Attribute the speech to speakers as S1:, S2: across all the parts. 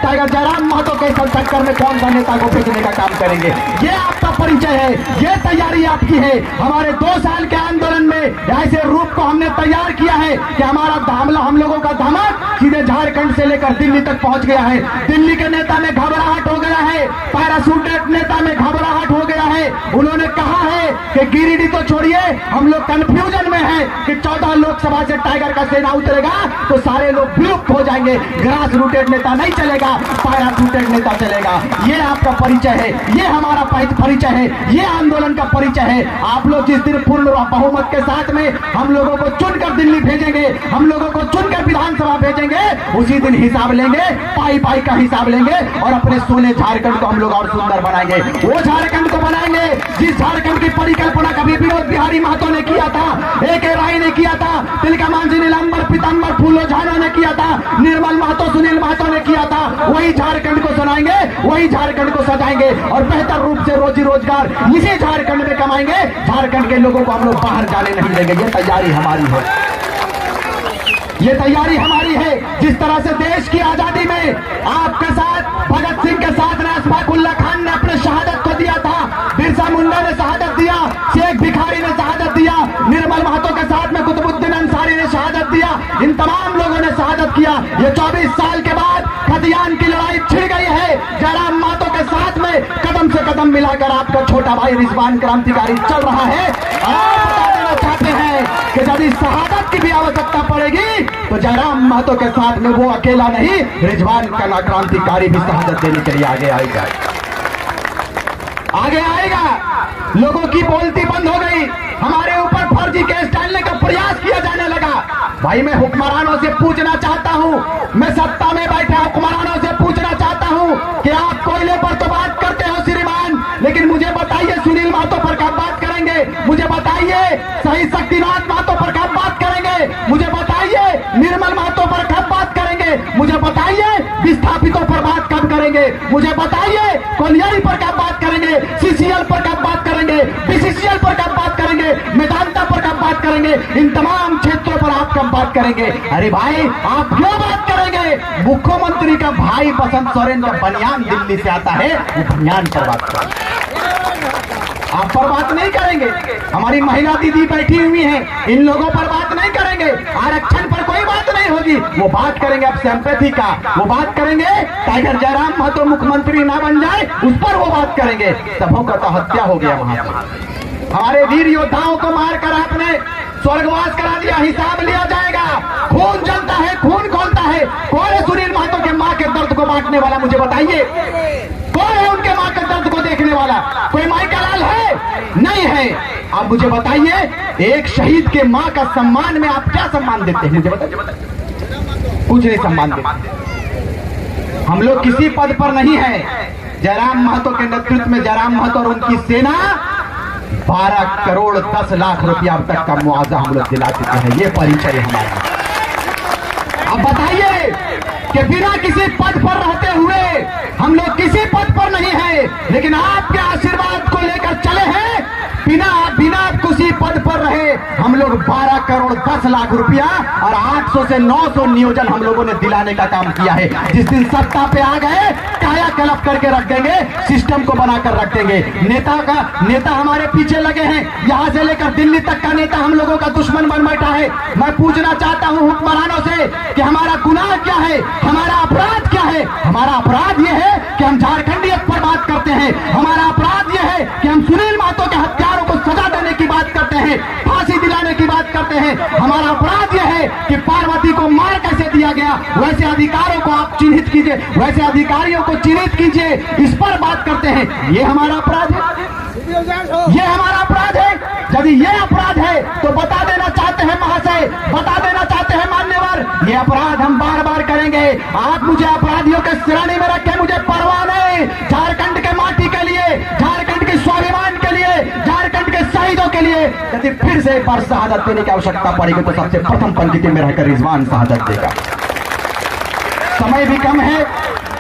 S1: Tiger Jairam Mahato के चक्कर में कौन सा नेता को भेजने का काम करेंगे। ये आपका परिचय है, ये तैयारी आपकी है। हमारे 2 साल के आंदोलन में ऐसे रूप को हमने तैयार किया है कि हमारा हमला, हम लोगों का धमक सीधे झारखंड से लेकर दिल्ली तक पहुंच गया है। दिल्ली के नेता में घबराहट हो गया है, पैराशूटेड नेता में घबराहट हो गया है। उन्होंने कहा है कि गिरिडीह तो छोड़िए, हम लोग कंफ्यूजन में हैं कि 14 लोकसभा से टाइगर का सेना उतरेगा तो सारे लोग विलुप्त हो जाएंगे, ग्रास रूटेड नेता नहीं चलेगा, पैराशूटेड नेता चलेगा। ये आपका परिचय है, ये हमारा परिचय है, ये आंदोलन का परिचय है। आप लोग जिस दिन पूर्ण बहुमत के साथ में हम लोगों को चुनकर दिल्ली भेजेंगे, हम लोगों को चुनकर विधानसभा भेजेंगे, उसी दिन हिसाब लेंगे, पाई पाई का हिसाब लेंगे और अपने सोने झारखंड को हम लोग और सुंदर बनाएंगे। वो झारखंड को बनाएंगे जिस झारखंड की परिकल्पना कभी विनोद बिहारी महतो ने किया था, A.K. राय ने किया था, तिलका मांझी, नीलांबर पीतांबर फूलो झानो ने किया था, निर्मल महतो, सुनील महतो ने किया था। वही झारखंड को सुनाएंगे, वही झारखंड को सजाएंगे और बेहतर रूप से रोजी रोजगार इसी झारखंड में कमाएंगे। झारखंड के लोगों को हम लोग बाहर जाने नहीं देंगे। ये तैयारी हमारी है, ये तैयारी हमारी है। जिस तरह से देश की आजादी में आपके साथ भगत सिंह के साथ ने अशफाकुल्ला खान ने अपने शहादत को दिया था, बिरसा मुंडा ने शहादत दिया, शेख भिखारी ने शहादत दिया, निर्मल महतो के साथ में कुतुबुद्दीन अंसारी ने शहादत दिया, इन तमाम लोगों ने शहादत किया। ये 24 साल के बाद खतियान की लड़ाई छिड़ गई है। जयराम महतो के साथ में कदम से कदम मिलाकर आपका छोटा भाई रिजवान क्रांतिकारी चल रहा है। आप बता देना चाहते हैं कि जब इस शहादत की भी आवश्यकता पड़ेगी तो जयराम महतो के साथ में वो अकेला नहीं, रिजवान क्रांतिकारी भी शहादत देने के लिए आगे आएगा, आगे आएगा। लोगों की बोलती बंद हो गई, हमारे ऊपर फर्जी केस डालने का प्रयास किया जाने लगा। भाई मैं हुक्मरानों से पूछना चाहता हूं, मैं सत्ता में बैठे हुक्मरानों से पूछना चाहता हूं कि आप कोयले पर तो बात करते हो श्रीमान, लेकिन मुझे बताइए सुनील महतो पर कब बात करेंगे? मुझे बताइए शहीद शक्तिनाथ महतो पर कब बात करेंगे? मुझे बताइए निर्मल महतो पर कब बात करेंगे? मुझे बताइए विस्थापितों पर बात कब करेंगे? मुझे बताइए कोलियारी पर कब बात करेंगे? CCL पर कब बात करेंगे? BCCL पर कब बात करेंगे? मेदांता पर कब बात करेंगे? इन तमाम क्षेत्रों पर आप कब बात करेंगे? अरे भाई आप क्यों बात करेंगे? मुख्यमंत्री का भाई बसंत सोरेन का बनियान दिल्ली से आता है, वो बनियान पर बात करेंगे, आप पर बात नहीं करेंगे। हमारी महिला दीदी बैठी हुई हैं, इन लोगों पर बात नहीं करेंगे। आरक्षण पर कोई बात नहीं होगी, वो बात करेंगे अब सिंपैथी का, वो बात करेंगे टाइगर जयराम महतो मुख्यमंत्री ना बन जाए उस पर वो बात करेंगे। सबों का तो हत्या हो गया वहां पर, हमारे वीर योद्धाओं को मारकर आपने स्वर्गवास करा दिया, हिसाब लिया जाएगा। खून जलता है, खून खोलता है। कौन है सुनील महतो के मां के दर्द को बांटने वाला? मुझे बताइए कौन है उनके मां के दर्द को देखने वाला? कोई माइका लाल है? नहीं है। आप मुझे बताइए एक शहीद के मां का सम्मान में आप क्या सम्मान देते हैं? मुझे बताइए। कुछ नहीं सम्मान देते। हम लोग किसी पद पर नहीं है। जयराम महतो के नेतृत्व में जयराम महतो और उनकी सेना 12 करोड़ 10 लाख रुपया अब तक का मुआवजा हम लोग दिला चुके हैं। ये परिचय हमारा। अब बताइए कि बिना किसी पद पर रहते हुए हम लोग किसी पद पर नहीं है, लेकिन आपके आशीर्वाद को लेकर चले हैं। बिना किसी पद पर रहे हम लोग 12 करोड़ 10 लाख रुपया और 800 से 900 नियोजन हम लोगों ने दिलाने का काम किया है। जिस दिन सत्ता पे आ गए काया कलप करके रख देंगे, सिस्टम को बनाकर रख देंगे। नेता हमारे पीछे लगे हैं, यहां से लेकर दिल्ली तक का नेता हम लोगों का दुश्मन बन बैठा है। मैं पूछना चाहता हूं हुक्मरानों से कि हमारा गुनाह क्या है, हमारा अपराध क्या है? हमारा अपराध यह है कि हम झारखंडियत पर बात करते हैं। हमारा अपराध यह है कि हम सुनील महतो के हत्यारों को सजा देने की बात करते हैं, फांसी दिलाने की बात करते हैं। हमारा अपराध यह है कि पार्वती को मार कैसे दिया गया, वैसे अधिकारों को आप चिन्हित कीजिए, वैसे अधिकारियों को चिन्हित कीजिए, इस पर बात करते हैं। ये हमारा अपराध है, ये हमारा अपराध है। यदि ये अपराध है तो बता देना चाहते हैं महाशय, बता देना चाहते हैं मान्यवर, ये अपराध हम बार बार करेंगे। आप मुझे अपराधियों के श्रेणी में रखें, मुझे परवाह नहीं। झारखंड के माटी के लिए, झारखंड के स्वाभिमान के लिए, झारखंड के शहीदों के लिए यदि फिर से एक बार शहादत देने की आवश्यकता पड़ेगी तो सबसे प्रथम पंक्ति में रहकर रिजवान शहादत देगा। समय भी कम है,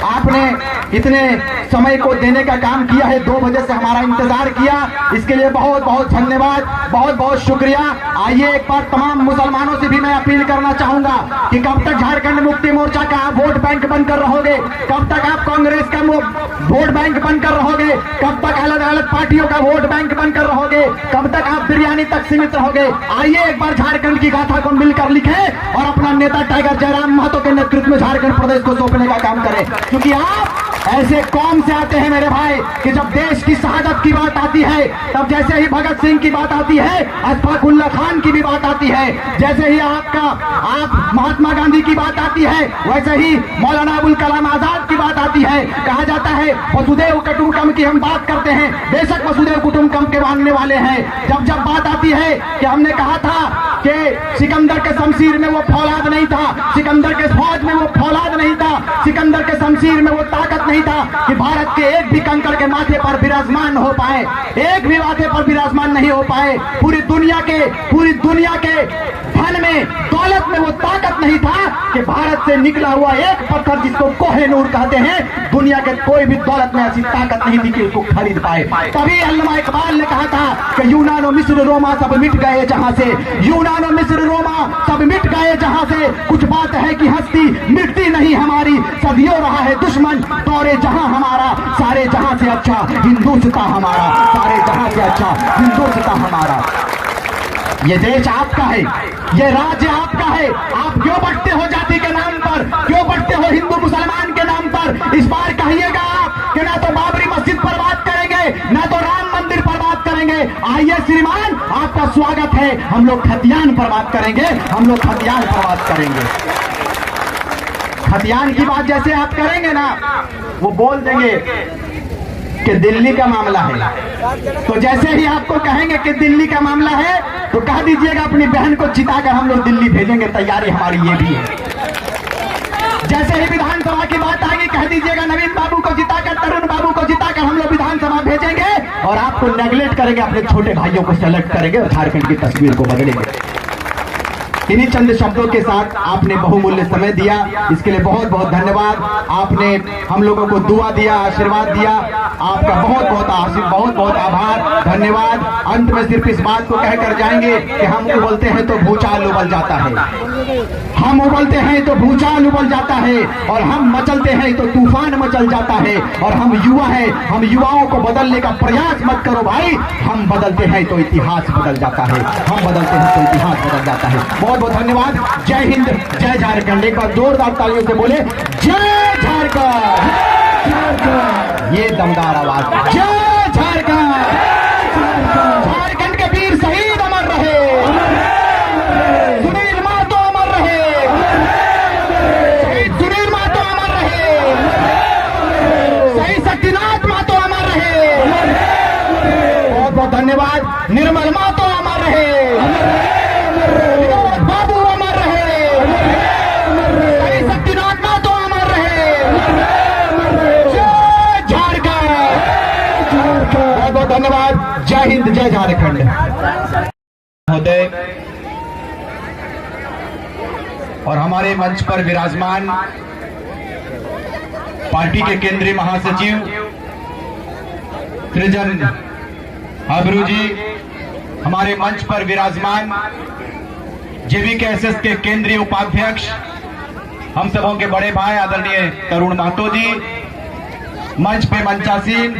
S1: आपने इतने समय को देने का काम किया है, 2 बजे से हमारा इंतजार किया, इसके लिए बहुत बहुत धन्यवाद, बहुत बहुत शुक्रिया। आइए एक बार तमाम मुसलमानों से भी मैं अपील करना चाहूंगा कि कब तक झारखंड मुक्ति मोर्चा का आप वोट बैंक बनकर रहोगे, कब तक आप कांग्रेस का वोट बैंक बनकर रहोगे, कब तक अलग अलग पार्टियों का वोट बैंक बनकर रहोगे, कब तक आप बिरयानी तक सीमित रहोगे। आइए एक बार झारखंड की गाथा को मिलकर लिखें और अपना नेता टाइगर जयराम महतो के नेतृत्व में झारखंड प्रदेश को सौंपने का काम करें, क्योंकि आप ऐसे कौम से आते हैं मेरे भाई कि जब देश की शहादत की बात आती है, तब जैसे ही भगत सिंह की बात आती है, अशफाक उल्लाह खान की भी बात आती है, जैसे ही आप महात्मा गांधी की बात आती है, वैसे ही मौलाना अबुल कलाम आजाद की बात आती है। कहा जाता है वसुदेव कुटुंबकम की हम बात करते हैं, बेशक वसुदेव कुटुंबकम के मानने वाले हैं। जब बात आती है कि हमने कहा था कि सिकंदर के शमशीर में वो फौलाद नहीं था, सिकंदर के फौज में वो फौलाद नहीं था, सिकंदर के शमशीर में वो ताकत नहीं था कि भारत के एक भी कंकड़ के माथे पर विराजमान हो पाए, एक भी माथे पर विराजमान नहीं हो पाए। पूरी दुनिया के धन में, दौलत में वो ताकत नहीं था कि भारत से निकला हुआ एक पत्थर जिसको कोहिनूर कहते हैं, दुनिया के कोई भी दौलत में ऐसी ताकत नहीं थी कि उसको खरीद पाए। तभी अल्लामा इकबाल ने कहा था कि यूनानो मिस्र रोमा सब मिट गए जहां से, यूनानो मिस्र रोमा सब मिट गए जहां से, कुछ बात है कि हस्ती मिटती नहीं हमारी, सदियों रहा है दुश्मन दौरे जहां हमारा, सारे जहां से अच्छा हिंदुस्तां हमारा, सारे जहां से अच्छा हिंदुस्तां हमारा। ये देश आपका है, ये राज्य आपका है, आप क्यों बटते हो जाति के नाम पर, क्यों बटते हो हिंदू मुसलमान के नाम पर। इस बार कहिएगा आप कि ना तो बाबरी मस्जिद पर बात करेंगे, ना तो राम मंदिर पर बात करेंगे। आइए श्रीमान, आपका स्वागत है, हम लोग खतियान पर बात करेंगे, हम लोग खतियान पर बात करेंगे। खतियान की बात जैसे आप करेंगे ना, वो बोल देंगे कि दिल्ली का मामला है, तो जैसे ही आपको कहेंगे कि दिल्ली का मामला है, तो कह दीजिएगा अपनी बहन को चिताकर हम लोग दिल्ली भेजेंगे, तैयारी हमारी ये भी है। जैसे ही विधानसभा की बात आएगी, कह दीजिएगा नवीन बाबू को जिताकर, तरुण बाबू को जिताकर हम लोग विधानसभा भेजेंगे, और आपको नेगलेक्ट करेंगे, अपने छोटे भाइयों को सेलेक्ट करेंगे और झारखंड की तस्वीर को बदलेंगे। इन्हीं चंद शब्दों के साथ आपने बहुमूल्य समय दिया, इसके लिए बहुत बहुत धन्यवाद। आपने हम लोगों को दुआ दिया, आशीर्वाद दिया, आपका बहुत बहुत आभार, धन्यवाद। अंत में सिर्फ इस बात को कहकर जाएंगे कि हम उबलते हैं तो भूचाल उबल जाता है, हम उबलते हैं तो भूचाल उबल जाता है, और हम मचलते हैं तो तूफान मचल जाता है। और हम युवा हैं, हम युवाओं को बदलने का प्रयास मत करो भाई, हम बदलते हैं तो इतिहास बदल जाता है, हम बदलते हैं तो इतिहास बदल जाता है। बहुत बहुत धन्यवाद। जय हिंद, जय झारखंड। एक बार जोरदार तालियों से बोले जय झारखंड, ये दमदार आवाज, जय झारखंड। झारखंड के वीर शहीद अमर रहे, सुनील महतो अमर रहे, शहीद सुनील महतो अमर रहे, शहीद शक्तिनाथ महतो अमर रहे, बहुत बहुत धन्यवाद। निर्मल महतो अमर रहे, बाबू अमर रहे, शहीद शक्तिनाथ महतो अमर रहे, जय झारखंड, बहुत बहुत धन्यवाद। जय हिंद, जय झारखंड। महोदय और हमारे मंच पर विराजमान पार्टी के केंद्रीय महासचिव सृजन अबरू जी, हमारे मंच पर विराजमान जेवीकेएसएस के केंद्रीय उपाध्यक्ष, हम सबों के बड़े भाई आदरणीय तरुण महतो जी, मंच पे मंचासीन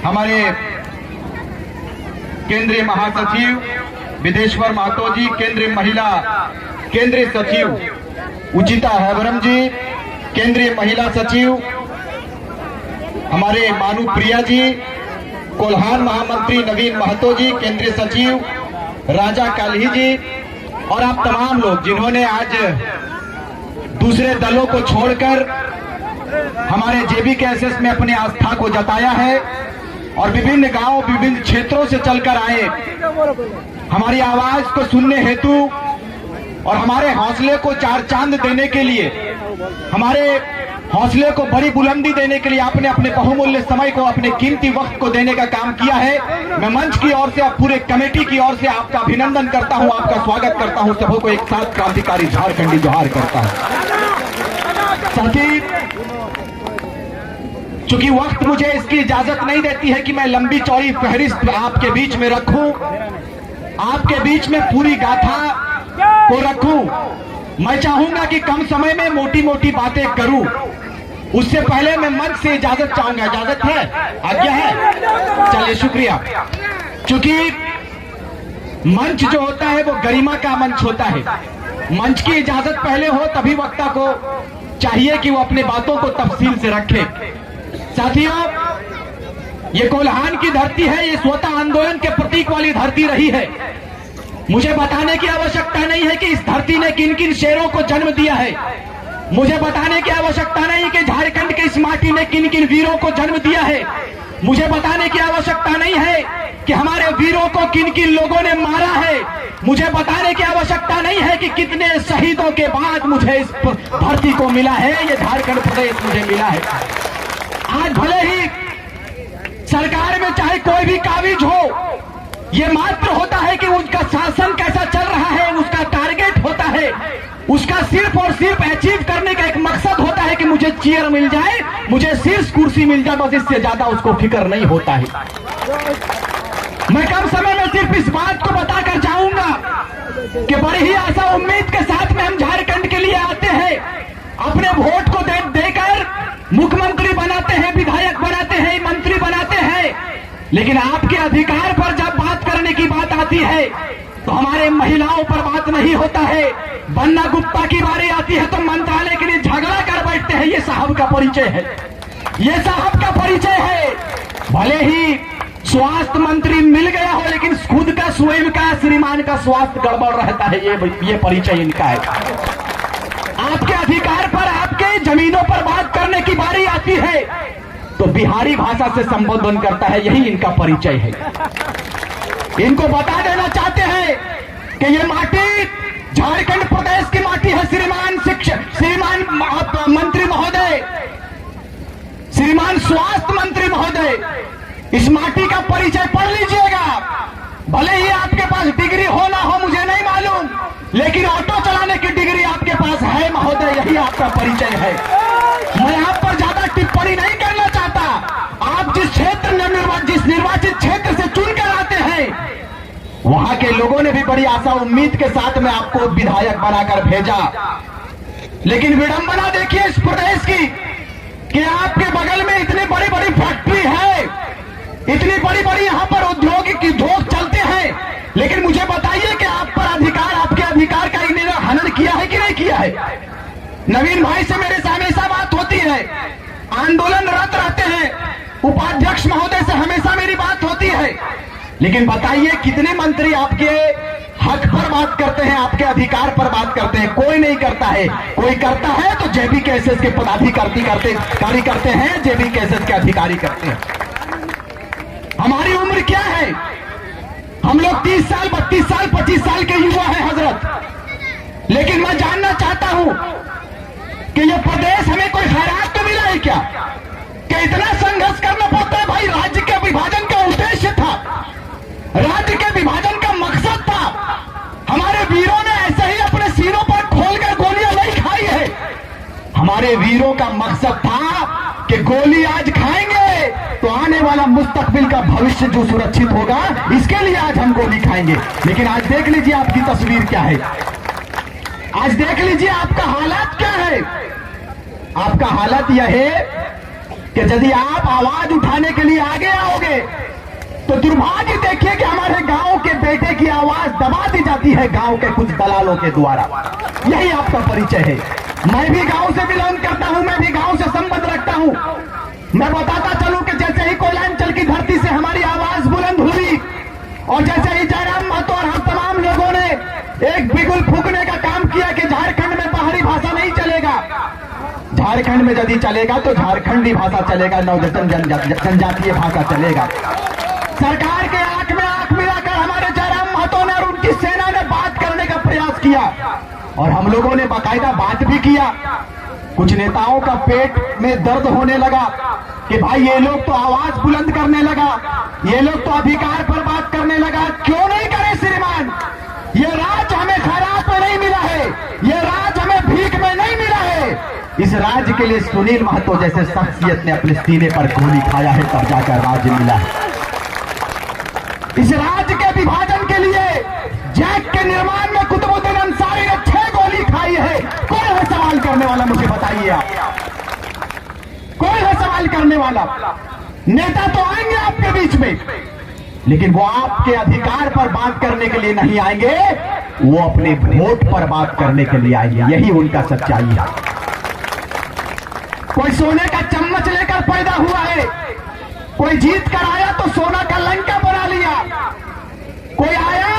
S1: हमारे केंद्रीय महासचिव विदेश्वर महतो जी, केंद्रीय महिला केंद्रीय सचिव उचिता हैबरम जी, केंद्रीय महिला सचिव हमारे मानू प्रिया जी, कोल्हान महामंत्री नवीन महतो जी, केंद्रीय सचिव राजा काल्ही जी, और आप तमाम लोग जिन्होंने आज दूसरे दलों को छोड़कर हमारे जेवीकेएसएस में अपनी आस्था को जताया है और विभिन्न गांवों, विभिन्न क्षेत्रों से चलकर आए, हमारी आवाज को सुनने हेतु और हमारे हौसले को चार चांद देने के लिए, हमारे हौसले को बड़ी बुलंदी देने के लिए आपने अपने बहुमूल्य समय को, अपने कीमती वक्त को देने का काम किया है। मैं मंच की ओर से, पूरे कमेटी की ओर से आपका अभिनंदन करता हूं, आपका स्वागत करता हूं, सबों को एक साथ क्रांतिकारी झारखंडी जोहार करता हूं। साथ ही चूंकि वक्त मुझे इसकी इजाजत नहीं देती है कि मैं लंबी चौड़ी फहरिस्त आपके बीच में रखूं, आपके बीच में पूरी गाथा को रखूं। मैं चाहूंगा कि कम समय में मोटी मोटी बातें करूं। उससे पहले मैं मंच से इजाजत चाहूंगा। इजाजत है? आज्ञा है? चलिए, शुक्रिया। चूंकि मंच जो होता है वो गरिमा का मंच होता है। मंच की इजाजत पहले हो तभी वक्ता को चाहिए कि वो अपनी बातों को तफसील से रखे। साथियों, ये कोल्हान की धरती है, ये स्वतः आंदोलन के प्रतीक वाली धरती रही है। मुझे बताने की आवश्यकता नहीं है कि इस धरती ने किन किन शेरों को जन्म दिया है। मुझे बताने की आवश्यकता नहीं कि झारखंड के इस माटी ने किन किन वीरों को जन्म दिया है। मुझे बताने की आवश्यकता नहीं है कि हमारे वीरों को किन किन लोगों ने मारा है। मुझे बताने की आवश्यकता नहीं है कि कितने शहीदों के बाद मुझे इस धरती को मिला है, ये झारखंड प्रदेश मुझे मिला है। आज भले ही सरकार में चाहे कोई भी काबिज हो, ये मात्र होता है कि उसका शासन कैसा चल रहा है, उसका टारगेट होता है, उसका सिर्फ और सिर्फ अचीव करने का एक मकसद होता है कि मुझे चेयर मिल जाए, मुझे शीर्ष कुर्सी मिल जाए, बस इससे ज्यादा उसको फिक्र नहीं होता है। मैं कम समय में सिर्फ इस बात को बताकर जाऊंगा कि बड़ी ही आशा उम्मीद के साथ में हम झारखंड के लिए आते हैं, अपने वोट को देकर मुख्यमंत्री बनाते हैं, विधायक बनाते हैं, मंत्री बनाते हैं, लेकिन आपके अधिकार पर जब बात करने की बात आती है तो हमारे महिलाओं पर बात नहीं होता है। बन्ना गुप्ता की बारी आती है तो मंत्रालय के लिए झगड़ा कर बैठते हैं। ये साहब का परिचय है, ये साहब का परिचय है। भले ही स्वास्थ्य मंत्री मिल गया हो, लेकिन खुद का स्वयं का श्रीमान का स्वास्थ्य गड़बड़ रहता है। ये परिचय इनका है। आपके अधिकार पर, आपके जमीनों पर बात करने की बारी आती है तो बिहारी भाषा से संबोधन करता है। यही इनका परिचय है। इनको बता देना चाहते हैं कि ये माटी झारखंड प्रदेश की माटी है। श्रीमान मंत्री महोदय, श्रीमान स्वास्थ्य मंत्री महोदय, इस माटी का परिचय पढ़ लीजिएगा। भले ही आपके पास डिग्री हो ना हो मुझे नहीं मालूम, लेकिन ऑटो चलाने की डिग्री आपके पास है महोदय, यही आपका परिचय है। मैं आप पर ज्यादा टिप्पणी नहीं करना चाहता। आप जिस क्षेत्र में जिस निर्वाचित क्षेत्र से चुनकर आते हैं, वहां के लोगों ने भी बड़ी आशा उम्मीद के साथ में आपको विधायक बनाकर भेजा, लेकिन विडंबना देखिए इस प्रदेश की कि आपके बगल में इतनी बड़ी बड़ी फैक्ट्री है, इतनी बड़ी बड़ी यहां पर उद्योग चलते हैं, लेकिन मुझे बताइए कि आप पर अधिकार, आपके अधिकार का इन्होंने हनन किया है कि नहीं किया है। नवीन भाई से मेरे से हमेशा बात होती है, आंदोलनरत रहते हैं, उपाध्यक्ष महोदय से हमेशा मेरी बात होती है, लेकिन बताइए कितने मंत्री आपके हक पर बात करते हैं, आपके अधिकार पर बात करते हैं। कोई नहीं करता है। कोई करता है तो JBKSS के पदाधिकारी करते हैं, JBKSS के अधिकारी करते हैं। हमारी उम्र क्या है? हम लोग 30 साल 32 साल 25 साल के युवा हैं हजरत, लेकिन मैं जानना चाहता हूं कि यह प्रदेश हमें कोई खैरात तो मिला है क्या? कि इतना संघर्ष करना पड़ता है? भाई, राज्य के विभाजन का उद्देश्य था, राज्य के विभाजन का मकसद था। हमारे वीरों ने ऐसे ही अपने सीनों पर खोलकर गोलियां नहीं खाई है। हमारे वीरों का मकसद था कि गोली आज खाएंगे तो आने वाला मुस्तकबिल का भविष्य जो सुरक्षित होगा, इसके लिए आज हम गोली खाएंगे। लेकिन आज देख लीजिए आपकी तस्वीर क्या है, आज देख लीजिए आपका हालात क्या है। आपका हालत यह है कि यदि आप आवाज उठाने के लिए आगे आओगे तो दुर्भाग्य देखिए कि हमारे गांव के बेटे की आवाज दबा दी जाती है गांव के कुछ दलालों के द्वारा। यही आपका परिचय है। मैं भी गांव से बिलोंग करता हूं, मैं भी गांव से संबंध रखता हूं। मैं बताता चलूं कि जैसे ही कोयलांचल की धरती से हमारी आवाज बुलंद हुई और जैसे ही जयराम महतो और हम तमाम लोगों ने एक बिगुल फूकने का काम किया कि झारखंड में बाहरी भाषा नहीं चलेगा, झारखंड में यदि चलेगा तो झारखंडी भाषा चलेगा, जनजातीय भाषा चलेगा। सरकार के आंख में आंख मिलाकर हमारे जयराम महतो ने और उनकी सेना ने बात करने का प्रयास किया और हम लोगों ने बाकायदा बात भी किया। कुछ नेताओं का पेट में दर्द होने लगा कि भाई ये लोग तो आवाज बुलंद करने लगा, ये लोग तो अधिकार पर बात करने लगा। क्यों नहीं करे श्रीमान? ये राज हमें खैरात में नहीं मिला है, ये राज हमें भीख में नहीं मिला है, इस राज्य के लिए सुनील महतो जैसे शख्सियत ने अपने सीने पर गोली खाया है, तब जाकर राज्य मिला है। इस राज्य के विभाजन के लिए जैक के निर्माण में कुतुबुद्दीन अंसारी ने 6 गोली खाई है। कौन है सवाल करने वाला, मुझे बताइए आप, कौन है सवाल करने वाला? नेता तो आएंगे आपके बीच में, लेकिन वो आपके अधिकार पर बात करने के लिए नहीं आएंगे, वो अपने वोट पर बात करने के लिए आएंगे। यही उनका सच्चाई है। कोई सोने का चम्मच लेकर पैदा हुआ है, कोई जीत कर आया तो सोना का लंका बना लिया, कोई आया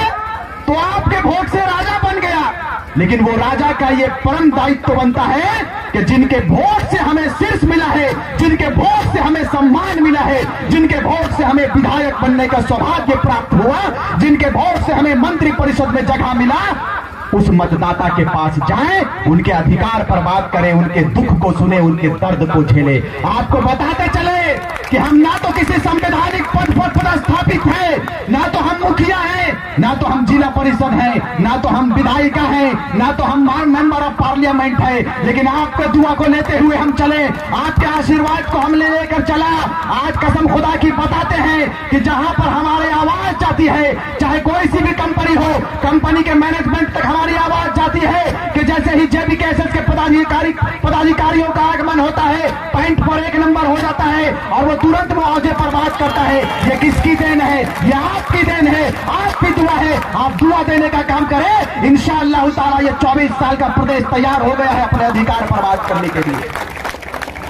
S1: तो आपके वोट से राजा बन गया। लेकिन वो राजा का ये परम दायित्व बनता है कि जिनके वोट से हमें शीर्ष मिला है, जिनके वोट से हमें सम्मान मिला है, जिनके वोट से हमें विधायक बनने का सौभाग्य प्राप्त हुआ, जिनके वोट से हमें मंत्री परिषद में जगह मिला, उस मतदाता के पास जाएं, उनके अधिकार पर बात करें, उनके दुख को सुने, उनके दर्द को झेले। आपको बताते चले कि हम ना तो किसी संवैधानिक पद पर पदस्थापित है, ना तो हम मुखिया हैं, ना तो हम जिला परिषद हैं, ना तो हम विधायिका हैं, ना तो हम मेंबर ऑफ पार्लियामेंट है, लेकिन आपके दुआ को लेते हुए हम चले, आपके आशीर्वाद को हम लेकर चला। आज कसम खुदा की बताते हैं कि जहां पर हमारी आवाज जाती है, चाहे कोई सी भी कंपनी हो, कंपनी के मैनेजमेंट तक हमारी आवाज जाती है कि जैसे ही JBKSS के पदाधिकारियों का आगमन होता है, पॉइंट पर 1 नंबर हो जाता है और वो तुरंत मुआवजे पर बात करता है। ये किसकी देन है? ये आपकी देन है, आपकी दुआ है। आप दुआ देने का काम करें, इंशाअल्लाह ताला ये 24 साल का प्रदेश तैयार हो गया है अपने अधिकार पर बात करने के लिए।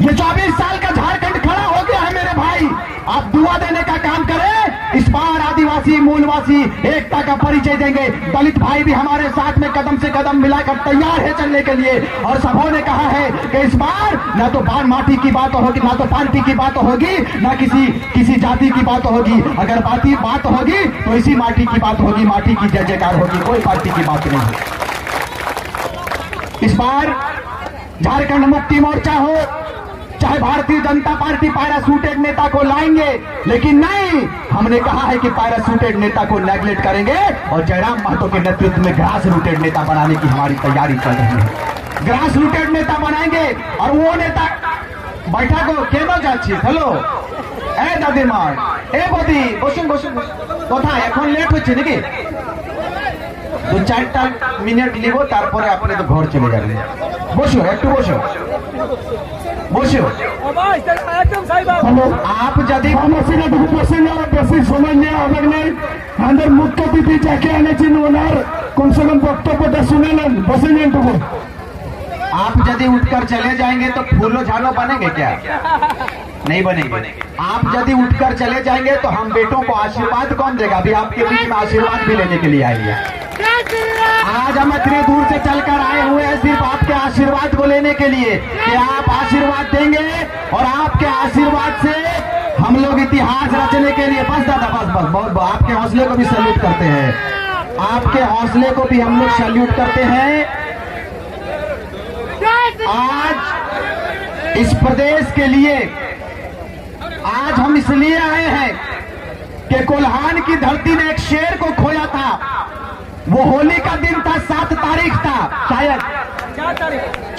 S1: ये 24 साल का झारखंड खड़ा हो गया है मेरे भाई। आप दुआ देने का काम करें। इस बार आदिवासी मूलवासी एकता का परिचय देंगे। दलित भाई भी हमारे साथ में कदम से कदम मिलाकर तैयार है चलने के लिए। और सबों ने कहा है कि इस बार ना तो माटी की बात होगी, ना तो पार्टी की बात होगी, ना किसी जाति की बात होगी। अगर बात होगी तो इसी माटी की बात होगी, माटी की जय जयकार होगी, कोई पार्टी की बात नहीं है। इस बार झारखंड मुक्ति मोर्चा हो, चाहे भारतीय जनता पार्टी पैराशूटेड नेता को लाएंगे, लेकिन नहीं, हमने कहा है कि पैराशूटेड नेता को नेगलेक्ट करेंगे और जयराम महतो के नेतृत्व में ग्रास रूटेड नेता बनाने की हमारी तैयारी चल रही है। ग्रास रूटेड नेता बनाएंगे और वो नेता बैठा को केनो जाच्छी हेलो ए दादीमा ए बदी बसुन बसुन कथा এখন লেট হচ্ছে নাকি 2-4টা মিনিট লিব তারপরে আপনি তো ঘর চলে যাবেন। বসো একটু বসো বসো आप यदि বেশি সময় নেওয়া হবে না আমাদের মুখ্য অতিথি যাকে এনেছেন ওনার কমসে কম বক্তব্যটা শুনে নেন। বসে নেন টুকু। आप यदि उठकर चले जाएंगे तो फूलो झालो बनेंगे क्या? नहीं बनेंगे। आप यदि उठकर चले जाएंगे तो हम बेटों को आशीर्वाद कौन देगा? अभी आपके बीच में आशीर्वाद भी लेने के लिए आएंगे। आज हम इतनी दूर से चलकर आए हुए हैं सिर्फ आपके आशीर्वाद को लेने के लिए कि आप आशीर्वाद देंगे और आपके आशीर्वाद से हम लोग इतिहास रचने के लिए। बस दादा बस बस बहुत आपके हौसले को भी सैल्यूट करते हैं, आपके हौसले को भी हम लोग सैल्यूट करते हैं। आज इस प्रदेश के लिए आज हम इसलिए आए हैं कि कोल्हान की धरती ने एक शेर को खोया था। वो होली का दिन था, 7 तारीख था शायद,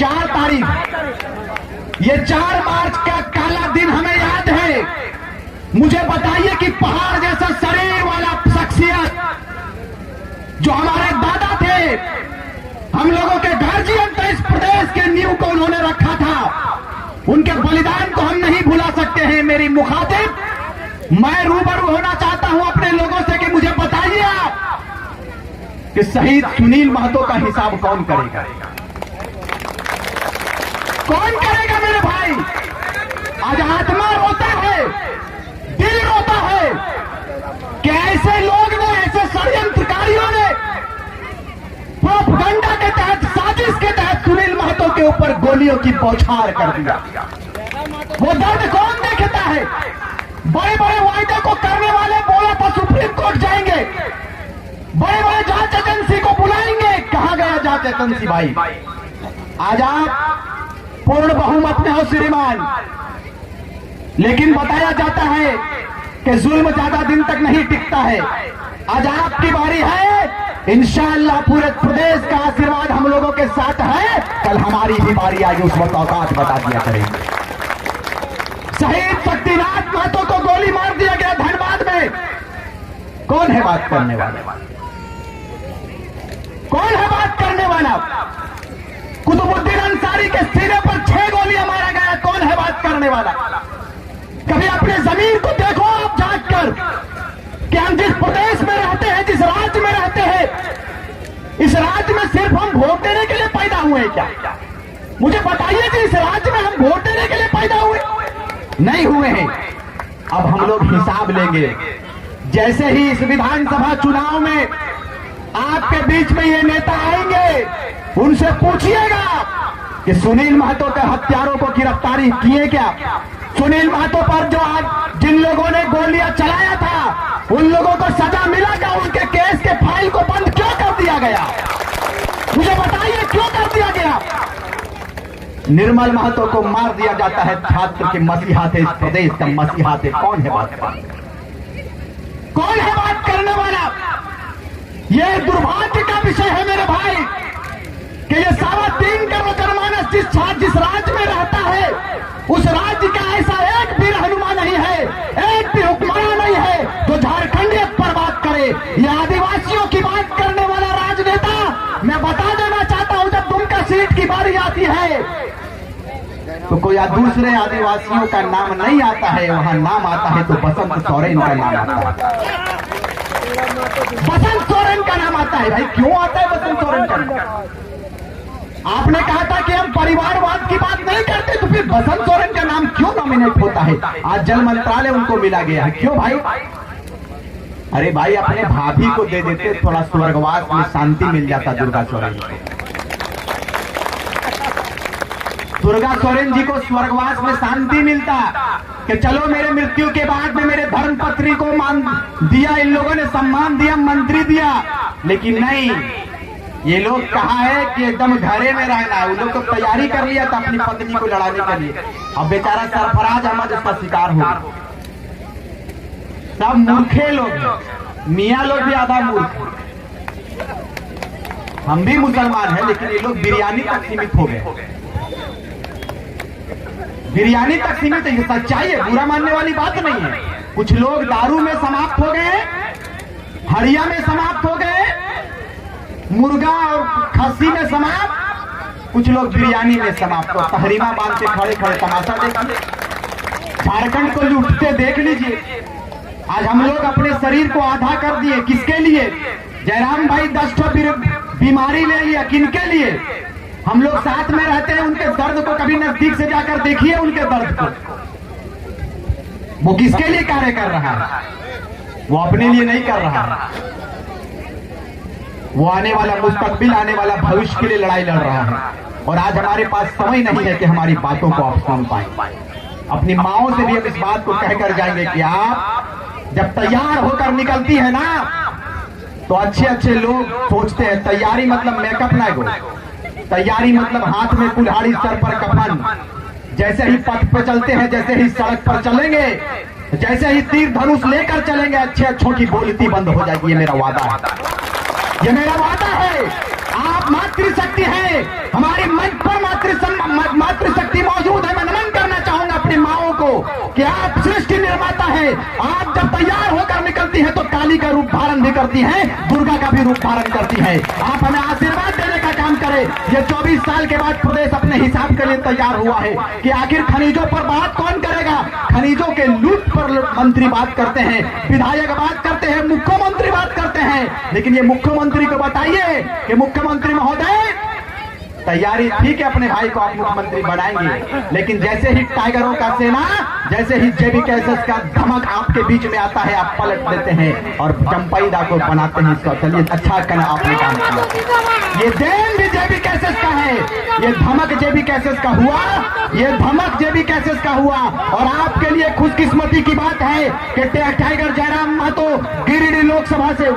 S1: 4 तारीख। ये 4 मार्च का काला दिन हमें याद है। मुझे बताइए कि पहाड़ जैसा शरीर वाला शख्सियत जो हमारे दादा थे, हम लोगों के गार्जियन थे, इस प्रदेश के नींव को उन्होंने रखा था, उनके बलिदान को हम नहीं भुला सकते हैं। मेरी मुखातिब मैं रूबरू होना चाहता हूं अपने लोगों से कि मुझे बताइए आप कि शहीद सुनील महतो का हिसाब कौन करेगा? कौन करेगा मेरे भाई? आज आत्मा रोता है, दिल रोता है कि ऐसे लोग ने, ऐसे षड्यंत्रकारियों ने प्रोपगंडा के तहत, साजिश के तहत सुनील महतो के ऊपर गोलियों की बौछार कर दिया। वो दर्द कौन देखता है? बड़े बड़े वायदे को करने वाले बोला था सुप्रीम कोर्ट जाएंगे, बड़े बड़े जांच एजेंसी को बुलाएंगे। कहां गया जांच एजेंसी भाई? आज आप पूर्ण बहुमत में हो श्रीमान, लेकिन बताया जाता है कि जुल्म ज्यादा दिन तक नहीं टिकता है। आज आपकी बारी है, इंशाअल्लाह पूरे प्रदेश का आशीर्वाद हम लोगों के साथ है। कल हमारी भी बारी आएगी, उस वक्त औकात बता दिया करेंगे। शहीद शक्तिनाथ महतो को गोली मार दिया गया धनबाद में। कौन है बात करने वाला? कौन है बात करने वाला? कुतुबुद्दीन अंसारी के सीने पर 6 गोलियां मारा गया। कौन है बात करने वाला? कभी अपने जमीन को देखो आप जांच कर कि हम जिस प्रदेश में रहते हैं, जिस राज्य में रहते हैं, इस राज्य में सिर्फ हम वोट देने के लिए पैदा हुए क्या? मुझे बताइए कि इस राज्य में हम वोट देने के लिए पैदा हुए? नहीं हुए हैं। अब हम लोग हिसाब लेंगे। जैसे ही इस विधानसभा चुनाव में आपके बीच में ये नेता आएंगे, उनसे पूछिएगा कि सुनील महतो के हत्यारों को गिरफ्तारी किए क्या? सुनील महतो पर जो आज जिन लोगों ने गोलियां चलाया था, उन लोगों को सजा मिला क्या? उनके केस के फाइल को बंद क्यों कर दिया गया? मुझे बताइए क्यों कर दिया गया? निर्मल महतो को मार दिया जाता है। छात्र के मसीहा थे, इस प्रदेश का मसीहा थे। कौन है बात कौन है बात करने वाला? यह दुर्भाग्य का विषय है मेरे भाई कि ये 3.25 करोड़ जनमानस जिस राज्य में रहता है, उस राज्य का ऐसा एक भी रहनुमा नहीं है, एक भी हुक्मरान नहीं है जो झारखंडियत पर बात करे। ये आदिवासियों की बात करने वाला राजनेता, मैं बता देना चाहता हूं, जब दुमका सीट की बारी आती है तो कोई दूसरे आदिवासियों का नाम नहीं आता है। वहां नाम आता है तो बसंत सोरेन का नाम आता है। बसंत सोरेन का नाम आता है। भाई क्यों आता है बसंत सोरेन का नाम? आपने कहा था कि हम परिवारवाद की बात नहीं करते, तो फिर बसंत सोरेन का नाम क्यों नॉमिनेट होता है? आज जल मंत्रालय उनको मिला गया है। क्यों भाई? अरे भाई अपने भाभी को दे देते, थोड़ा स्वर्गवास में शांति मिल जाता दुर्गा सोरेन को। दुर्गा सोरेन जी को स्वर्गवास में शांति मिलता कि चलो मेरे मृत्यु के बाद में मेरे धर्मपत्नी को मान दिया, इन लोगों ने सम्मान दिया, मंत्री दिया। लेकिन नहीं, ये लोग कहा है कि एकदम घरे में रहना है। उन लोग तो तैयारी कर लिया था अपनी पत्नी को लड़ाने के लिए। अब बेचारा सरफराज अहमद उसका शिकार हो। सब मूर्खे लोग, मियाँ लोग भी आधा मूर्ख। हम भी मुसलमान हैं, लेकिन ये लोग बिरयानी तक सीमित हो गए। बिरयानी तक सीमित है। ये सच्चाई है, बुरा मानने वाली बात नहीं है। कुछ लोग दारू में समाप्त हो गए, हड़िया में समाप्त हो गए, मुर्गा और खस्सी में समाप्त, कुछ लोग बिरयानी में समाप्त हो। तहरीमा बांध के खड़े खड़े तमाशा देखिए। झारखंड को लूटते देख लीजिए। आज हम लोग अपने शरीर को आधा कर दिए। किसके लिए? जयराम भाई 10 बीमारी ले लिया, किनके लिए? हम लोग साथ में रहते हैं, उनके दर्द को कभी नजदीक से जाकर देखिए। उनके दर्द को वो किसके लिए कार्य कर रहा है? वो अपने लिए नहीं कर रहा है। वो आने वाला मुस्तकबिल, आने वाला भविष्य के लिए लड़ाई लड़ रहा है। और आज हमारे पास समय नहीं है कि हमारी बातों को आप सुन पाए। अपनी माओं से भी हम इस बात को कहकर जाएंगे कि आप जब तैयार होकर निकलती है ना, तो अच्छे अच्छे लोग सोचते हैं तैयारी मतलब मेकअप ना हो, तैयारी मतलब हाथ में कुल्हाड़ी, सर पर कफन। जैसे ही पथ पर चलते हैं, जैसे ही सड़क पर चलेंगे, जैसे ही तीर धनुष लेकर चलेंगे, अच्छे अच्छों की बोलती बंद हो जाएगी। ये मेरा वादा है, ये मेरा वादा है। आप मातृशक्ति है, हमारी मंच पर मातृशक्ति मौजूद है। मैं नमन करना चाहूंगा अपनी माओं को कि आप सृष्टि निर्माता है। आप जब तैयार होकर निकलती हैं तो काली का रूप धारण भी करती हैं, दुर्गा का भी रूप धारण करती है। आप हमें आशीर्वाद देने का काम करें। ये 24 साल के बाद प्रदेश अपने हिसाब के लिए तैयार हुआ है कि आखिर खनिजों पर बात कौन करेगा। खनिजों के लूट पर मंत्री बात करते हैं, विधायक बात करते हैं, मुख्यमंत्री बात करते हैं। लेकिन ये मुख्यमंत्री को बताइए कि मुख्यमंत्री महोदय, तैयारी ठीक है, अपने भाई को आप मुख्यमंत्री बनाएंगे, लेकिन जैसे ही टाइगरों का सेना, जैसे ही जेबी कैसेस का धमक आपके बीच में आता है, आप पलट देते हैं और चंपईदा को बनाते हैं। इसका चलिए अच्छा करना आपने काम किया। ये देन भी जेबी कैसेस का है, ये धमक जेबी कैसेस का हुआ, ये धमक जेबी कैसेस का हुआ। और आपके लिए खुशकिस्मती की बात है कि टाइगर जयराम महतो गिरिडीह लोकसभा से,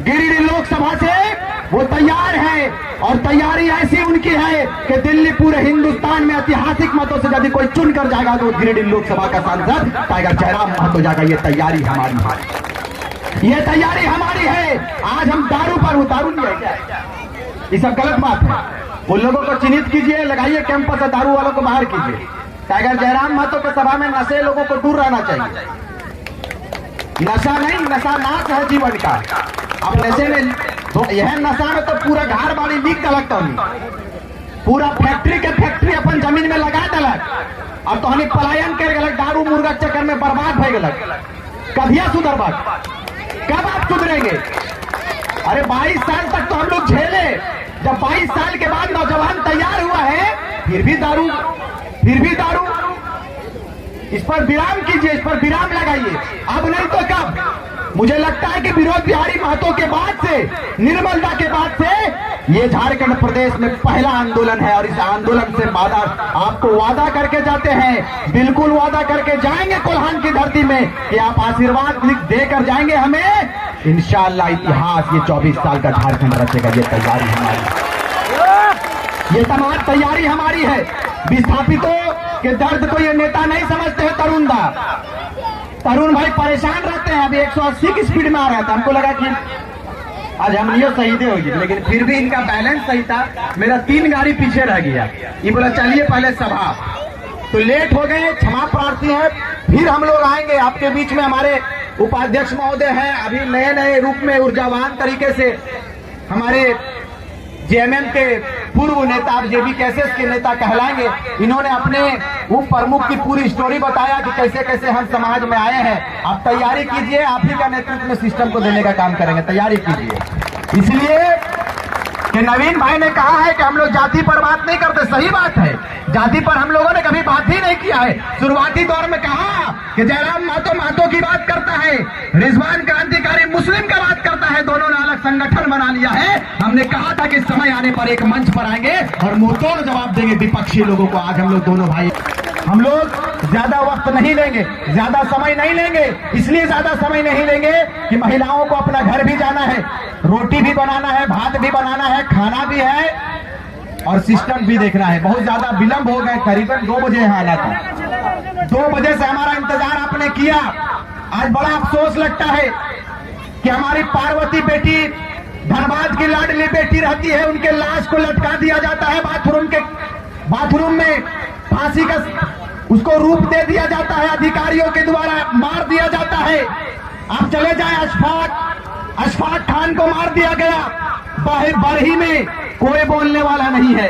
S1: गिरिडीह लोकसभा से वो तैयार है। और तैयारी ऐसी उनकी है कि दिल्ली पूरे हिंदुस्तान में ऐतिहासिक मतों से यदि कोई चुन कर जाएगा तो गिरिडीह लोकसभा का सांसद टाइगर जयराम महतो जाएगा। ये तैयारी हमारी है। ये तैयारी हमारी है। आज हम दारू पर उतारू नहीं है क्या? ये सब गलत बात है। उन लोगों को चिन्हित कीजिए, लगाइए कैंपस से, दारू वालों को बाहर कीजिए। टाइगर जयराम महतो के सभा में नशे लोगों को दूर रहना चाहिए। नशा नहीं, नशा नाश है जीवन का। अब नशे में तो यह नशा में तो पूरा घर बाड़ी लीक लगता नहीं, पूरा फैक्ट्री अपन जमीन में लगा दलक। अब तो हमें पलायन कर गलत, दारू मुर्गा चक्कर में बर्बाद भय गलत। कभिया सुधरबाद, कब आप सुधरेंगे? अरे 22 साल तक तो हम लोग झेले, जब 22 साल के बाद नौजवान तैयार हुआ है, फिर भी दारू। इस पर विराम कीजिए, इस पर विराम लगाइए। अब नहीं तो कब? मुझे लगता है कि विनोद बिहारी महतो के बाद से, निर्मलदा के बाद से ये झारखंड प्रदेश में पहला आंदोलन है। और इस आंदोलन से आपको वादा करके जाते हैं, बिल्कुल वादा करके जाएंगे कोल्हान की धरती में कि आप आशीर्वाद देकर जाएंगे हमें। इंशाअल्लाह इतिहास ये 24 साल का झारखंड रचेगा। ये तैयारी हमारी, ये तमाम तैयारी हमारी है। विस्थापितों के दर्द को ये नेता नहीं समझते हैं। तरुण भाई परेशान रहते हैं। अभी 180 की स्पीड में आ रहा था, हमको लगा कि आज हम ये शहीदे होगी, लेकिन फिर भी इनका बैलेंस सही था। मेरा 3 गाड़ी पीछे रह गया। ये बोला चलिए पहले सभा, तो लेट हो गए, क्षमा प्रार्थी है। फिर हम लोग आएंगे आपके बीच में। हमारे उपाध्यक्ष महोदय हैं, अभी नए रूप में ऊर्जावान तरीके से हमारे जेएमएम के पूर्व नेता, अब जेबी कैसेस के नेता कहलाएंगे। इन्होंने अपने उप प्रमुख की पूरी स्टोरी बताया कि कैसे कैसे हम समाज में आए हैं। आप तैयारी कीजिए, आप ही का नेतृत्व में सिस्टम को देने का काम करेंगे। तैयारी कीजिए। इसलिए कि नवीन भाई ने कहा है कि हम लोग जाति पर बात नहीं करते, सही बात है। जाति पर हम लोगों ने कभी बात ही नहीं किया है। शुरुआती दौर में कहा कि जयराम महतो की बात करता है, रिजवान क्रांतिकारी मुस्लिम का बात करता है, दोनों ने अलग संगठन बना लिया है। हमने कहा था कि समय आने पर एक मंच पर आएंगे और मुंहतोड़ जवाब देंगे विपक्षी लोगों को। आज हम लोग दोनों भाई, हम लोग ज्यादा वक्त नहीं लेंगे, ज्यादा समय नहीं लेंगे। इसलिए ज्यादा समय नहीं लेंगे कि महिलाओं को अपना घर भी जाना है, रोटी भी बनाना है, भात भी बनाना है, खाना भी है और सिस्टम भी देखना है। बहुत ज्यादा विलंब हो गए, करीबन 2 बजे यहाँ आना था। 2 बजे से हमारा इंतजार आपने किया। आज बड़ा अफसोस लगता है कि हमारी पार्वती बेटी, धनबाद की लाडली बेटी रहती है, उनके लाश को लटका दिया जाता है बाथरूम में, फांसी का उसको रूप दे दिया जाता है, अधिकारियों के द्वारा मार दिया जाता है। आप चले जाए, अशफाक खान को मार दिया गया बरही में, कोई बोलने वाला नहीं है।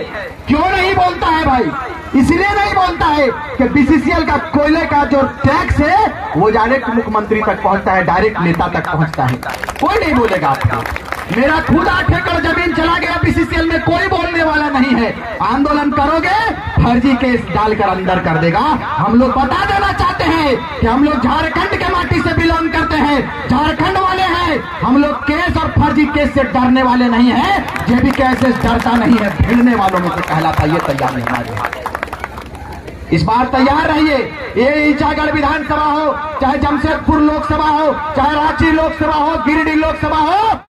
S1: क्यों नहीं बोलता है भाई? इसलिए नहीं बोलता है कि बीसीसीएल का कोयले का जो टैक्स है वो डायरेक्ट मुख्यमंत्री तक पहुंचता है, डायरेक्ट नेता तक पहुंचता है। कोई नहीं बोलेगा आपको। मेरा खुद 8 एकड़ जमीन चला गया बीसीसीएल में, कोई बोलने वाला नहीं है। आंदोलन करोगे, फर्जी केस डालकर अंदर कर देगा। हम लोग बता देना चाहते हैं कि हम लोग झारखंड के माटी से बिलोंग करते हैं, झारखंड वाले हैं। हम लोग केस और फर्जी केस से डरने वाले नहीं है। जेबी कैसे डरता नहीं है, भिड़ने वालों में से कहलाता। ये तैयार नहीं हमारे, इस बार तैयार रहिए। ये ईचागढ़ विधानसभा हो, चाहे जमशेदपुर लोकसभा हो, चाहे रांची लोकसभा हो, गिरिडीह लोकसभा हो।